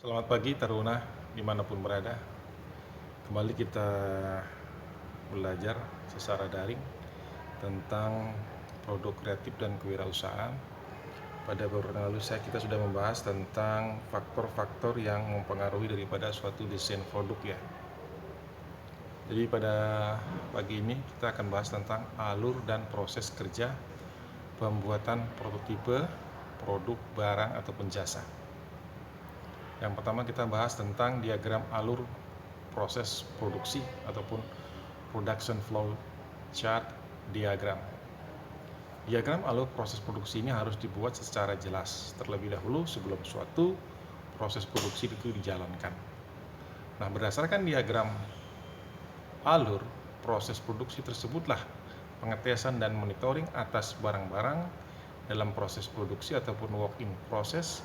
Selamat pagi Taruna, dimanapun berada. Kembali kita belajar secara daring tentang produk kreatif dan kewirausahaan. Pada beberapa lalu kita sudah membahas tentang faktor-faktor yang mempengaruhi daripada suatu desain produk ya. Jadi pada pagi ini kita akan bahas tentang alur dan proses kerja pembuatan prototipe produk, barang ataupun jasa. Yang pertama kita bahas tentang diagram alur proses produksi ataupun production flow chart diagram. Diagram alur proses produksi ini harus dibuat secara jelas terlebih dahulu sebelum suatu proses produksi itu dijalankan. Nah, berdasarkan diagram alur proses produksi tersebutlah pengetesan dan monitoring atas barang-barang dalam proses produksi ataupun work in process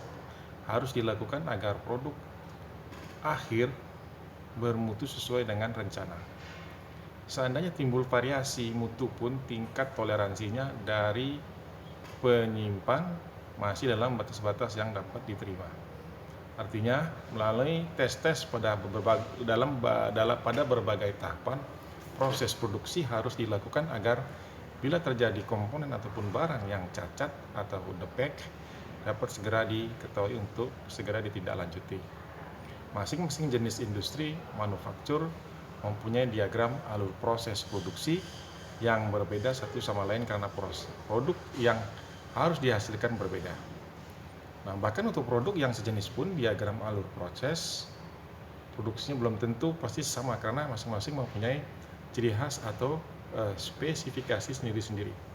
harus dilakukan agar produk akhir bermutu sesuai dengan rencana. Seandainya timbul variasi mutu pun tingkat toleransinya dari penyimpan masih dalam batas-batas yang dapat diterima. Artinya melalui tes-tes pada berbagai tahapan proses produksi harus dilakukan agar bila terjadi komponen ataupun barang yang cacat atau defect dapat segera diketahui untuk segera ditindaklanjuti. Masing-masing jenis industri manufaktur mempunyai diagram alur proses produksi yang berbeda satu sama lain karena produk yang harus dihasilkan berbeda. Nah, bahkan untuk produk yang sejenis pun diagram alur proses produksinya belum tentu pasti sama karena masing-masing mempunyai ciri khas atau spesifikasi sendiri-sendiri.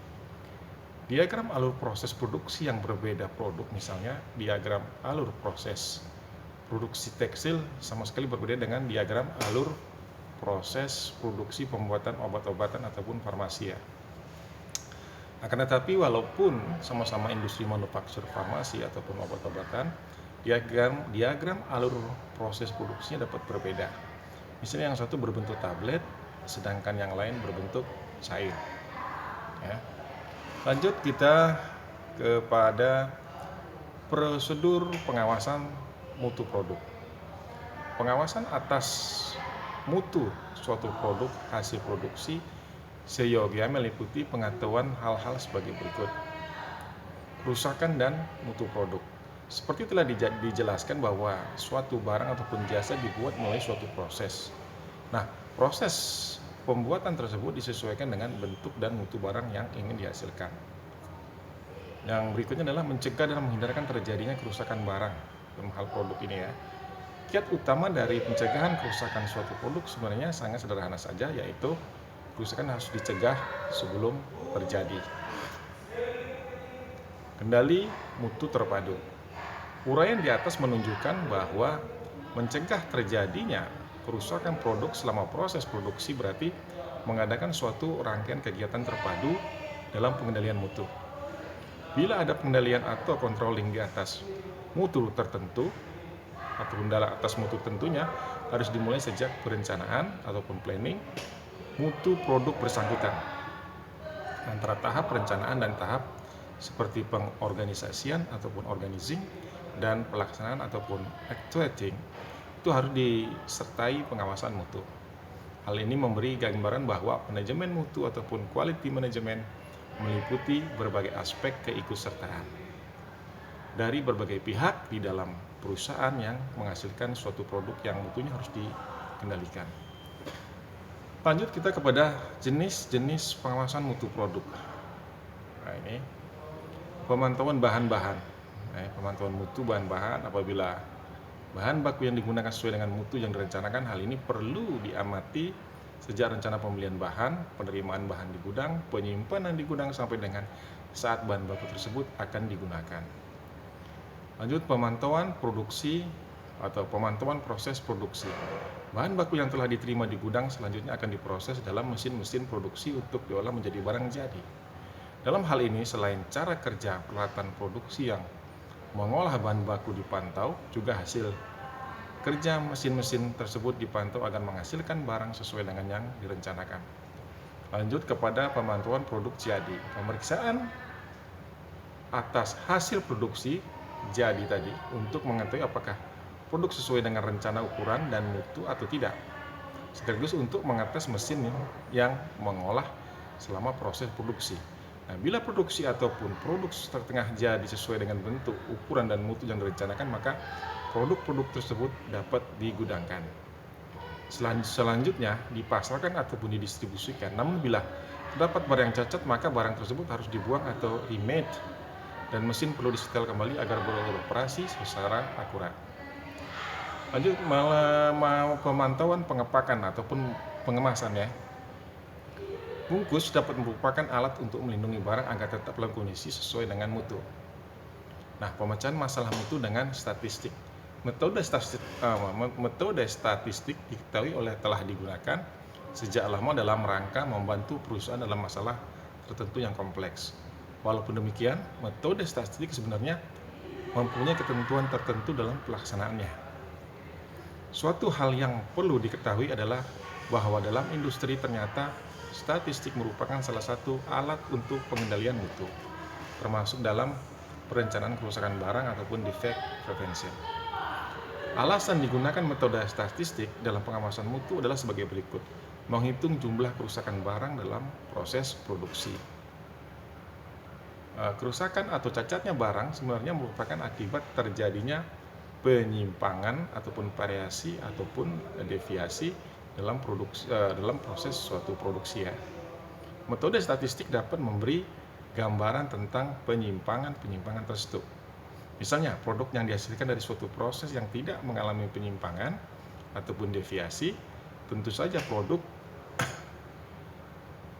Diagram alur proses produksi yang berbeda produk, misalnya diagram alur proses produksi tekstil sama sekali berbeda dengan diagram alur proses produksi pembuatan obat-obatan ataupun farmasi ya. Akan tetapi walaupun sama-sama industri manufaktur farmasi ataupun obat-obatan, diagram alur proses produksinya dapat berbeda. Misalnya yang satu berbentuk tablet, sedangkan yang lain berbentuk cair. Ya. Lanjut kita kepada prosedur pengawasan mutu produk. Pengawasan atas mutu suatu produk hasil produksi seyogianya meliputi pengetahuan hal-hal sebagai berikut. Kerusakan dan mutu produk. Seperti telah dijelaskan bahwa suatu barang ataupun jasa dibuat melalui suatu proses. Nah, proses pembuatan tersebut disesuaikan dengan bentuk dan mutu barang yang ingin dihasilkan. Yang berikutnya adalah mencegah dan menghindarkan terjadinya kerusakan barang dalam hal produk ini ya. Kiat utama dari pencegahan kerusakan suatu produk sebenarnya sangat sederhana saja, yaitu kerusakan harus dicegah sebelum terjadi. Kendali mutu terpadu. Uraian di atas menunjukkan bahwa mencegah terjadinya kerusakan produk selama proses produksi berarti mengadakan suatu rangkaian kegiatan terpadu dalam pengendalian mutu. Bila ada pengendalian atau controlling di atas mutu tertentu ataupun dalam atas mutu tentunya harus dimulai sejak perencanaan ataupun planning mutu produk bersangkutan antara tahap perencanaan dan tahap seperti pengorganisasian ataupun organizing dan pelaksanaan ataupun actuating itu harus disertai pengawasan mutu. Hal ini memberi gambaran bahwa manajemen mutu ataupun quality management meliputi berbagai aspek keikutsertaan dari berbagai pihak di dalam perusahaan yang menghasilkan suatu produk yang mutunya harus dikendalikan. Lanjut kita kepada jenis-jenis pengawasan mutu produk. Nah, ini pemantauan bahan-bahan. Pemantauan mutu bahan-bahan apabila bahan baku yang digunakan sesuai dengan mutu yang direncanakan, hal ini perlu diamati sejak rencana pembelian bahan, penerimaan bahan di gudang, penyimpanan di gudang sampai dengan saat bahan baku tersebut akan digunakan. Lanjut pemantauan produksi atau pemantauan proses produksi. Bahan baku yang telah diterima di gudang selanjutnya akan diproses dalam mesin-mesin produksi untuk diolah menjadi barang jadi. Dalam hal ini selain cara kerja peralatan produksi yang mengolah bahan baku dipantau, juga hasil kerja mesin-mesin tersebut dipantau agar menghasilkan barang sesuai dengan yang direncanakan. Lanjut kepada pemantauan produk jadi. Pemeriksaan atas hasil produksi jadi tadi untuk mengetahui apakah produk sesuai dengan rencana ukuran dan mutu atau tidak, sekaligus untuk mengetes mesin yang mengolah selama proses produksi. Nah, bila produksi ataupun produk setengah jadi sesuai dengan bentuk, ukuran, dan mutu yang direncanakan, maka produk-produk tersebut dapat digudangkan. Selanjutnya dipasarkan ataupun didistribusikan. Namun bila terdapat barang yang cacat, maka barang tersebut harus dibuang atau remade, dan mesin perlu disetel kembali agar beroperasi secara akurat. Lanjut, pemantauan pengepakan ataupun pengemasan ya. Bungkus dapat merupakan alat untuk melindungi barang agar tetap dalam kondisi sesuai dengan mutu. Nah, pemecahan masalah mutu dengan statistik. Metode statistik diketahui telah digunakan sejak lama dalam rangka membantu perusahaan dalam masalah tertentu yang kompleks. Walaupun demikian, metode statistik sebenarnya mempunyai ketentuan tertentu dalam pelaksanaannya. Suatu hal yang perlu diketahui adalah bahwa dalam industri ternyata statistik merupakan salah satu alat untuk pengendalian mutu, termasuk dalam perencanaan kerusakan barang ataupun defect prevention. Alasan digunakan metode statistik dalam pengawasan mutu adalah sebagai berikut: menghitung jumlah kerusakan barang dalam proses produksi. Kerusakan atau cacatnya barang sebenarnya merupakan akibat terjadinya penyimpangan ataupun variasi ataupun deviasi dalam proses suatu produksi ya. Metode statistik dapat memberi gambaran tentang penyimpangan tersebut. Misalnya, produk yang dihasilkan dari suatu proses yang tidak mengalami penyimpangan ataupun deviasi, tentu saja produk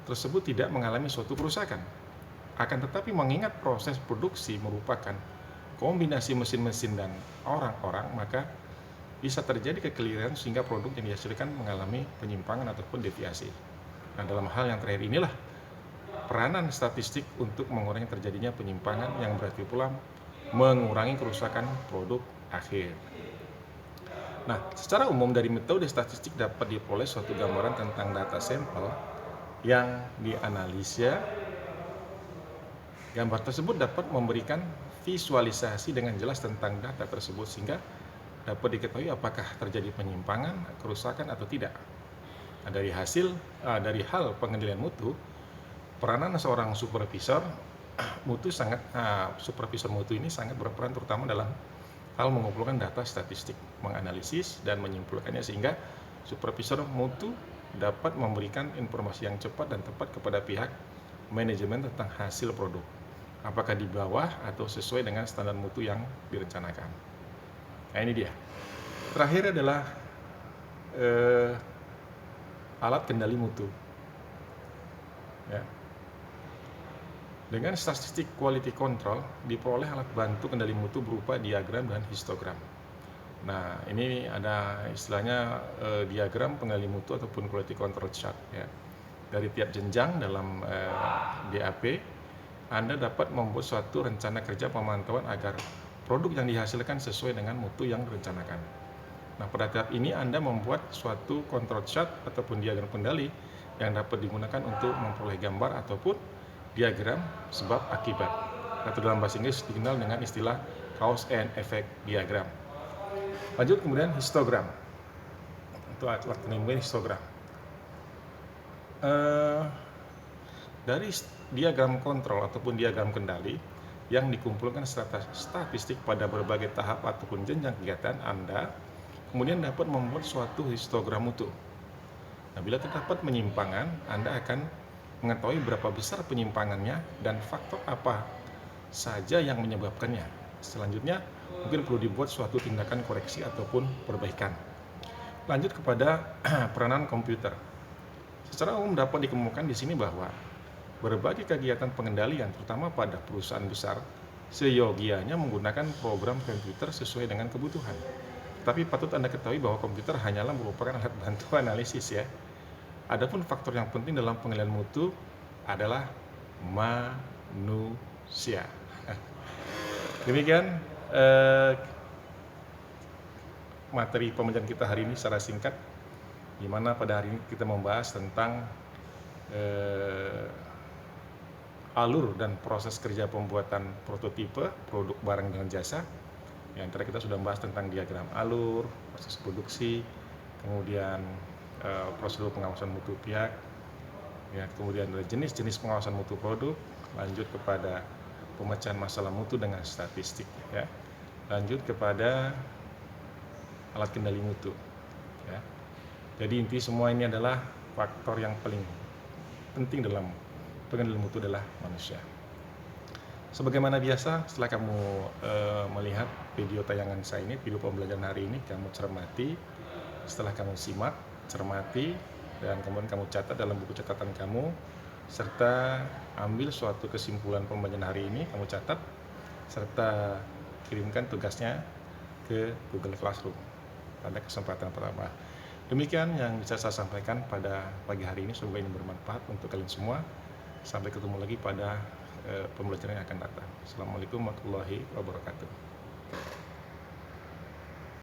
tersebut tidak mengalami suatu kerusakan. Akan tetapi mengingat proses produksi merupakan kombinasi mesin-mesin dan orang-orang, maka bisa terjadi kekeliruan sehingga produk yang dihasilkan mengalami penyimpangan ataupun deviasi. Nah, dalam hal yang terakhir inilah peranan statistik untuk mengurangi terjadinya penyimpangan, yang berarti pula mengurangi kerusakan produk akhir. Nah, secara umum dari metode statistik dapat diperoleh suatu gambaran tentang data sampel yang dianalisa. Gambar tersebut dapat memberikan visualisasi dengan jelas tentang data tersebut sehingga dapat diketahui apakah terjadi penyimpangan, kerusakan atau tidak. Nah, dari hal pengendalian mutu, peranan seorang supervisor mutu ini sangat berperan terutama dalam hal mengumpulkan data statistik, menganalisis dan menyimpulkannya sehingga supervisor mutu dapat memberikan informasi yang cepat dan tepat kepada pihak manajemen tentang hasil produk, apakah di bawah atau sesuai dengan standar mutu yang direncanakan. Nah, ini dia. Terakhir adalah alat kendali mutu. Ya. Dengan statistik quality control diperoleh alat bantu kendali mutu berupa diagram dan histogram. Nah, ini ada istilahnya diagram pengendali mutu ataupun quality control chart ya. Dari tiap jenjang dalam DAP, Anda dapat membuat suatu rencana kerja pemantauan agar produk yang dihasilkan sesuai dengan mutu yang direncanakan. Nah, pada tahap ini Anda membuat suatu control chart ataupun diagram kendali yang dapat digunakan untuk memperoleh gambar ataupun diagram sebab akibat, atau dalam bahasa Inggris dikenal dengan istilah cause and effect diagram. Lanjut, kemudian histogram. Itu alat penilaian histogram. Dari diagram kontrol ataupun diagram kendali yang dikumpulkan statistik pada berbagai tahap ataupun jenjang kegiatan, Anda kemudian dapat membuat suatu histogram mutu. Nah, bila terdapat penyimpangan, Anda akan mengetahui berapa besar penyimpangannya dan faktor apa saja yang menyebabkannya. Selanjutnya, mungkin perlu dibuat suatu tindakan koreksi ataupun perbaikan. Lanjut kepada peranan komputer. Secara umum dapat dikemukakan di sini bahwa berbagai kegiatan pengendalian, terutama pada perusahaan besar, seyogianya menggunakan program komputer sesuai dengan kebutuhan. Tapi patut Anda ketahui bahwa komputer hanyalah merupakan alat bantu analisis ya. Adapun faktor yang penting dalam pengendalian mutu adalah manusia. Demikian materi pembelajaran kita hari ini secara singkat, di mana pada hari ini kita membahas tentang alur dan proses kerja pembuatan prototipe produk barang dan jasa, Ya, antara kita sudah membahas tentang diagram alur, proses produksi, kemudian prosedur pengawasan mutu pihak, ya, kemudian ada jenis-jenis pengawasan mutu produk, lanjut kepada pemecahan masalah mutu dengan statistik, ya, lanjut kepada alat kendali mutu, ya. Jadi inti semua ini adalah faktor yang paling penting dalam pengendalian mutu adalah manusia. Sebagaimana biasa, setelah kamu melihat video tayangan saya ini, video pembelajaran hari ini, kamu cermati. Setelah kamu simak, cermati, dan kemudian kamu catat dalam buku catatan kamu, serta ambil suatu kesimpulan pembelajaran hari ini, kamu catat, serta kirimkan tugasnya ke Google Classroom pada kesempatan pertama. Demikian yang bisa saya sampaikan pada pagi hari ini, semoga ini bermanfaat untuk kalian semua. Sampai ketemu lagi pada pembelajaran yang akan datang. Assalamualaikum warahmatullahi wabarakatuh.